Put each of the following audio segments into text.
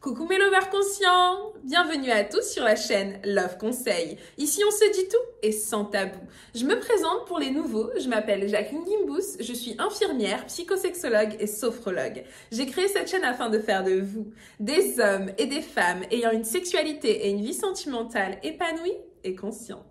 Coucou mes lovers conscients! Bienvenue à tous sur la chaîne Love Conseil. Ici on se dit tout et sans tabou. Je me présente pour les nouveaux, je m'appelle Jacqueline Gimbous, je suis infirmière, psychosexologue et sophrologue. J'ai créé cette chaîne afin de faire de vous des hommes et des femmes ayant une sexualité et une vie sentimentale épanouie et consciente.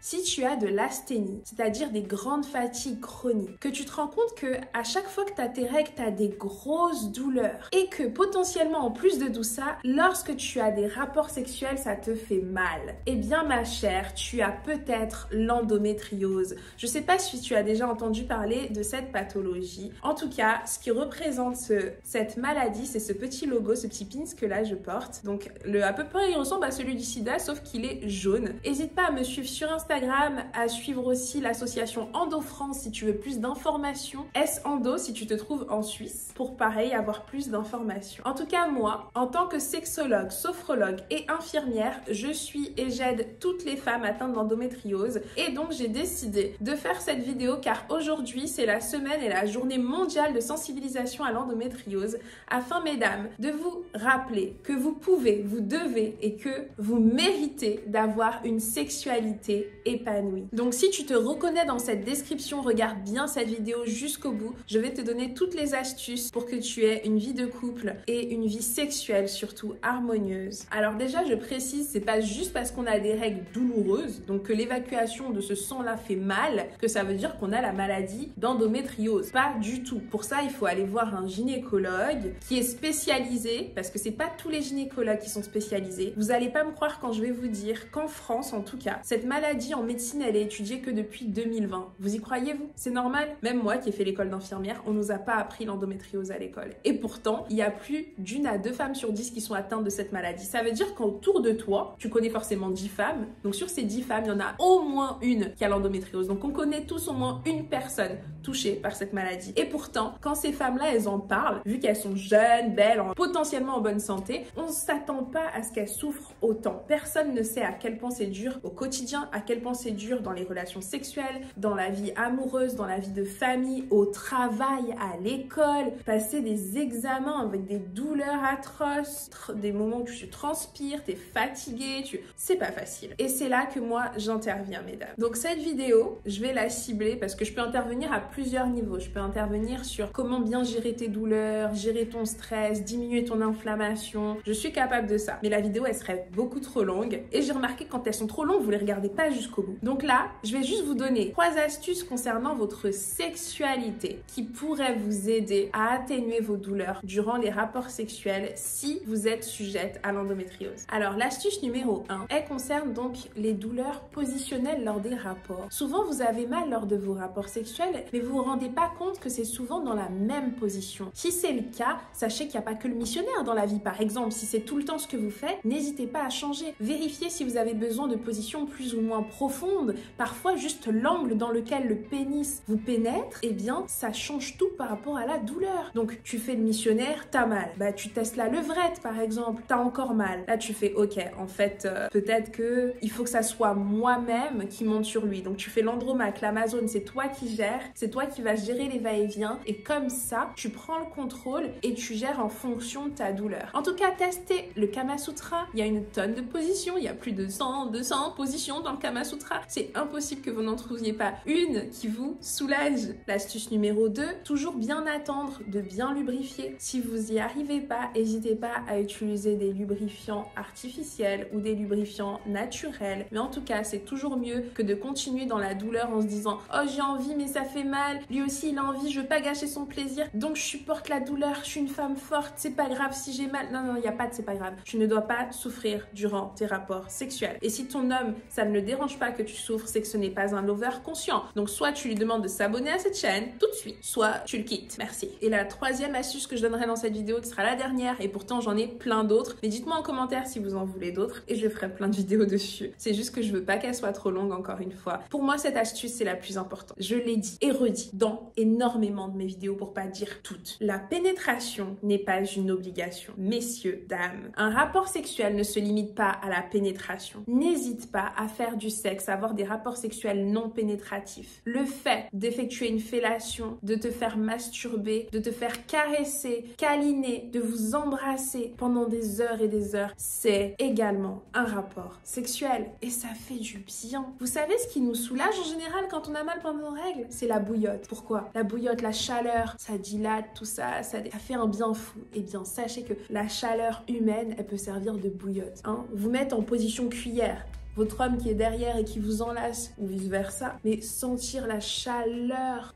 Si tu as de l'asthénie, c'est-à-dire des grandes fatigues chroniques, que tu te rends compte que à chaque fois que tu as tes règles, tu as des grosses douleurs et que potentiellement en plus de tout ça, lorsque tu as des rapports sexuels, ça te fait mal. Eh bien ma chère, tu as peut-être l'endométriose. Je sais pas si tu as déjà entendu parler de cette pathologie. En tout cas, ce qui représente cette maladie, c'est ce petit logo, ce petit pins que là je porte. Donc à peu près il ressemble à celui du sida, sauf qu'il est jaune. N'hésite pas à me suivre sur Instagram, à suivre aussi l'association Endo France si tu veux plus d'informations. S-Endo si tu te trouves en Suisse pour pareil avoir plus d'informations. En tout cas moi, en tant que sexologue, sophrologue et infirmière, je suis et j'aide toutes les femmes atteintes d'endométriose et donc j'ai décidé de faire cette vidéo car aujourd'hui c'est la semaine et la journée mondiale de sensibilisation à l'endométriose afin mesdames de vous rappeler que vous pouvez, vous devez et que vous méritez d'avoir une sexualité épanouie. Donc si tu te reconnais dans cette description, regarde bien cette vidéo jusqu'au bout. Je vais te donner toutes les astuces pour que tu aies une vie de couple et une vie sexuelle surtout harmonieuse. Alors déjà je précise, c'est pas juste parce qu'on a des règles douloureuses, donc que l'évacuation de ce sang-là fait mal, que ça veut dire qu'on a la maladie d'endométriose. Pas du tout. Pour ça, il faut aller voir un gynécologue qui est spécialisé, parce que c'est pas tous les gynécologues qui sont spécialisés. Vous allez pas me croire quand je vais vous dire qu'en France, en tout cas, cette maladie en médecine, elle est étudiée que depuis 2020. Vous y croyez-vous? C'est normal? Même moi qui ai fait l'école d'infirmière, on nous a pas appris l'endométriose à l'école. Et pourtant, il y a plus d'1 à 2 femmes sur 10 qui sont atteintes de cette maladie. Ça veut dire qu'autour de toi, tu connais forcément 10 femmes. Donc sur ces 10 femmes, il y en a au moins une qui a l'endométriose. Donc on connaît tous au moins une personne touchée par cette maladie. Et pourtant, quand ces femmes-là, elles en parlent, vu qu'elles sont jeunes, belles, potentiellement en bonne santé, on ne s'attend pas à ce qu'elles souffrent autant. Personne ne sait à quel point c'est dur au quotidien, à quel point c'est dur dans les relations sexuelles, dans la vie amoureuse, dans la vie de famille, au travail, à l'école, passer des examens avec des douleurs atroces, des moments où tu transpires, t'es fatigué, c'est pas facile. Et c'est là que moi j'interviens, mesdames. Donc cette vidéo, je vais la cibler parce que je peux intervenir à plusieurs niveaux. Je peux intervenir sur comment bien gérer tes douleurs, gérer ton stress, diminuer ton inflammation. Je suis capable de ça. Mais la vidéo, elle serait beaucoup trop longue. Et j'ai remarqué que quand elles sont trop longues, vous les regardez pas jusqu'au bout. Donc là, je vais juste vous donner 3 astuces concernant votre sexualité qui pourraient vous aider à atténuer vos douleurs durant les rapports sexuels si vous êtes sujette à l'endométriose. Alors, l'astuce numéro 1, elle concerne donc les douleurs positionnelles lors des rapports. Souvent, vous avez mal lors de vos rapports sexuels, mais vous vous rendez pas compte que c'est souvent dans la même position. Si c'est le cas, sachez qu'il n'y a pas que le missionnaire dans la vie. Par exemple, si c'est tout le temps ce que vous faites, n'hésitez pas à changer. Vérifiez si vous avez besoin de positions plus ou moins profondes. Parfois, juste l'angle dans lequel le pénis vous pénètre, eh bien, ça change tout par rapport à la douleur. Donc, tu fais le missionnaire, t'as mal. Bah, tu testes la levrette, par exemple, t'as encore mal. Là, tu fais, ok, en fait, peut-être que il faut que ça soit moi-même qui monte sur lui. Donc, tu fais l'andromaque, l'amazone, c'est toi qui gères, c'est toi qui vas gérer les va-et-vient. Et comme ça, tu prends le contrôle et tu gères en fonction de ta douleur. En tout cas, testez le Kama Sutra. Il y a une tonne de positions. Il y a plus de 100, 200 positions dans le Kama Sutra. C'est impossible que vous n'en trouviez pas une qui vous soulage. L'astuce numéro 2, toujours bien attendre de bien lubrifier. Si vous y arrivez pas, n'hésitez pas à utiliser des lubrifiants artificiels ou des lubrifiants naturels. Mais en tout cas, c'est toujours mieux que de continuer dans la douleur en se disant « Oh, j'ai envie, mais ça fait mal. Lui aussi, il a envie, je veux pas gâcher son plaisir. Donc, je supporte la douleur. Je suis une femme forte. C'est pas grave si j'ai mal. » Non, il n'y a pas de c'est pas grave. Tu ne dois pas souffrir durant tes rapports sexuels. Et si ton homme, ça ne le dérange pas que tu souffres souffres, c'est que ce n'est pas un lover conscient. Donc soit tu lui demandes de s'abonner à cette chaîne tout de suite, soit tu le quittes. Merci. Et la troisième astuce que je donnerai dans cette vidéo, qui sera la dernière, et pourtant j'en ai plein d'autres, mais dites-moi en commentaire si vous en voulez d'autres, et je ferai plein de vidéos dessus. C'est juste que je veux pas qu'elle soit trop longue encore une fois. Pour moi, cette astuce, c'est la plus importante. Je l'ai dit et redit dans énormément de mes vidéos, pour pas dire toutes. La pénétration n'est pas une obligation. Messieurs, dames, un rapport sexuel ne se limite pas à la pénétration. N'hésite pas à faire du sexe, à avoir des rapports sexuels non pénétratifs. Le fait d'effectuer une fellation, de te faire masturber, de te faire caresser, câliner, de vous embrasser pendant des heures et des heures, c'est également un rapport sexuel. Et ça fait du bien. Vous savez ce qui nous soulage en général quand on a mal pendant nos règles? C'est la bouillotte. Pourquoi? La bouillotte, la chaleur, ça dilate, tout ça, ça fait un bien fou. Eh bien, sachez que la chaleur humaine, elle peut servir de bouillotte. Hein? Vous mettre en position cuillère, votre homme qui est derrière et qui vous enlace, ou vice-versa, mais sentir la chaleur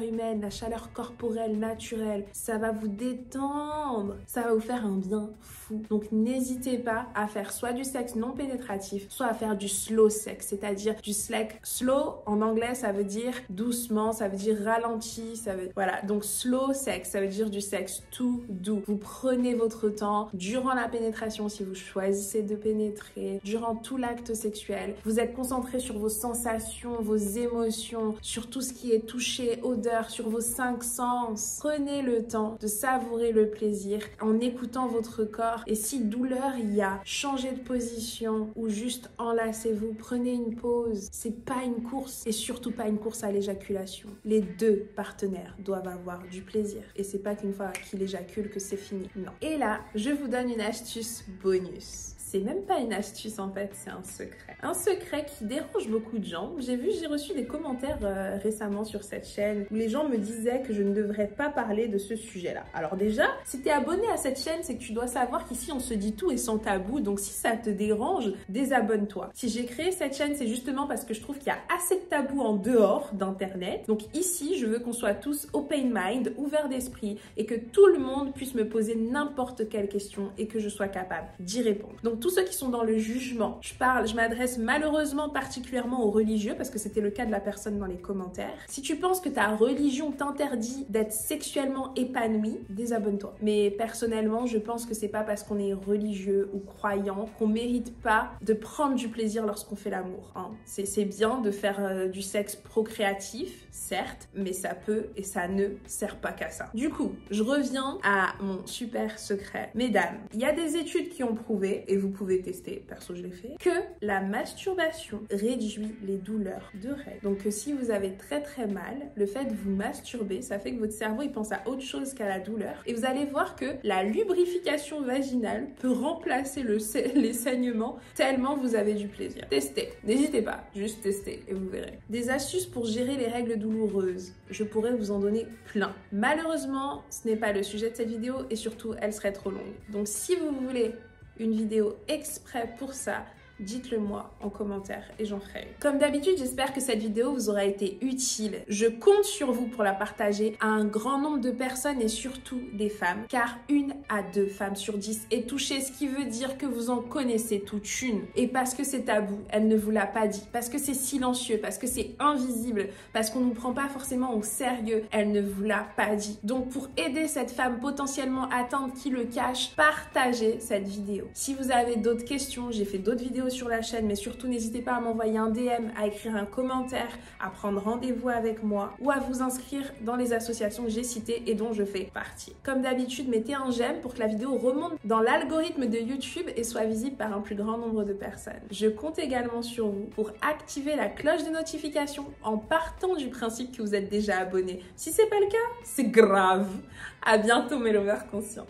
humaine, la chaleur corporelle, naturelle, ça va vous détendre, ça va vous faire un bien fou. Donc n'hésitez pas à faire soit du sexe non pénétratif, soit à faire du slow sex, c'est-à-dire du sexe slow, en anglais ça veut dire doucement, ça veut dire ralenti, ça veut... Voilà, donc slow sex, ça veut dire du sexe tout doux. Vous prenez votre temps durant la pénétration, si vous choisissez de pénétrer, durant tout l'acte sexuel. Vous êtes concentré sur vos sensations, vos émotions, sur tout ce qui est toucher, odeur, sur vos 5 sens. Prenez le temps de savourer le plaisir en écoutant votre corps. Et si douleur il y a, changez de position ou juste enlacez-vous. Prenez une pause. C'est pas une course et surtout pas une course à l'éjaculation. Les deux partenaires doivent avoir du plaisir. Et c'est pas qu'une fois qu'il éjacule que c'est fini. Non. Et là, je vous donne une astuce bonus. C'est même pas une astuce en fait, c'est un secret. Un secret qui dérange beaucoup de gens. J'ai reçu des commentaires récemment sur cette chaîne où les gens me disaient que je ne devrais pas parler de ce sujet-là. Alors déjà, si tu es abonné à cette chaîne, c'est que tu dois savoir qu'ici on se dit tout et sans tabou. Donc si ça te dérange, désabonne-toi. Si j'ai créé cette chaîne, c'est justement parce que je trouve qu'il y a assez de tabous en dehors d'internet. Donc ici, je veux qu'on soit tous open mind, ouverts d'esprit et que tout le monde puisse me poser n'importe quelle question et que je sois capable d'y répondre. Donc tous ceux qui sont dans le jugement, je m'adresse malheureusement particulièrement aux religieux parce que c'était le cas de la personne dans les commentaires. Si tu penses que ta religion t'interdit d'être sexuellement épanoui, désabonne-toi. Mais personnellement, je pense que c'est pas parce qu'on est religieux ou croyant qu'on mérite pas de prendre du plaisir lorsqu'on fait l'amour. Hein. C'est bien de faire du sexe procréatif, certes, mais ça peut et ça ne sert pas qu'à ça. Du coup, je reviens à mon super secret. Mesdames, il y a des études qui ont prouvé, et vous pouvez tester, perso je l'ai fait, que la masturbation réduit les douleurs de règles. Donc si vous avez très mal, le fait de vous masturber, ça fait que votre cerveau il pense à autre chose qu'à la douleur. Et vous allez voir que la lubrification vaginale peut remplacer les saignements tellement vous avez du plaisir. Testez, n'hésitez pas, juste testez et vous verrez. Des astuces pour gérer les règles douloureuses, je pourrais vous en donner plein. Malheureusement, ce n'est pas le sujet de cette vidéo et surtout elle serait trop longue. Donc si vous voulez une vidéo exprès pour ça, dites-le moi en commentaire et j'en ferai une. Comme d'habitude, j'espère que cette vidéo vous aura été utile. Je compte sur vous pour la partager à un grand nombre de personnes et surtout des femmes, car 1 à 2 femmes sur 10 est touchée, ce qui veut dire que vous en connaissez toute une. Et parce que c'est tabou, elle ne vous l'a pas dit, parce que c'est silencieux, parce que c'est invisible, parce qu'on ne nous prend pas forcément au sérieux, elle ne vous l'a pas dit. Donc pour aider cette femme potentiellement atteinte qui le cache, partagez cette vidéo. Si vous avez d'autres questions, j'ai fait d'autres vidéos sur la chaîne, mais surtout n'hésitez pas à m'envoyer un DM, à écrire un commentaire, à prendre rendez-vous avec moi ou à vous inscrire dans les associations que j'ai citées et dont je fais partie. Comme d'habitude, mettez un j'aime pour que la vidéo remonte dans l'algorithme de YouTube et soit visible par un plus grand nombre de personnes. Je compte également sur vous pour activer la cloche de notification en partant du principe que vous êtes déjà abonné. Si c'est pas le cas, c'est grave. À bientôt mes lovers conscients.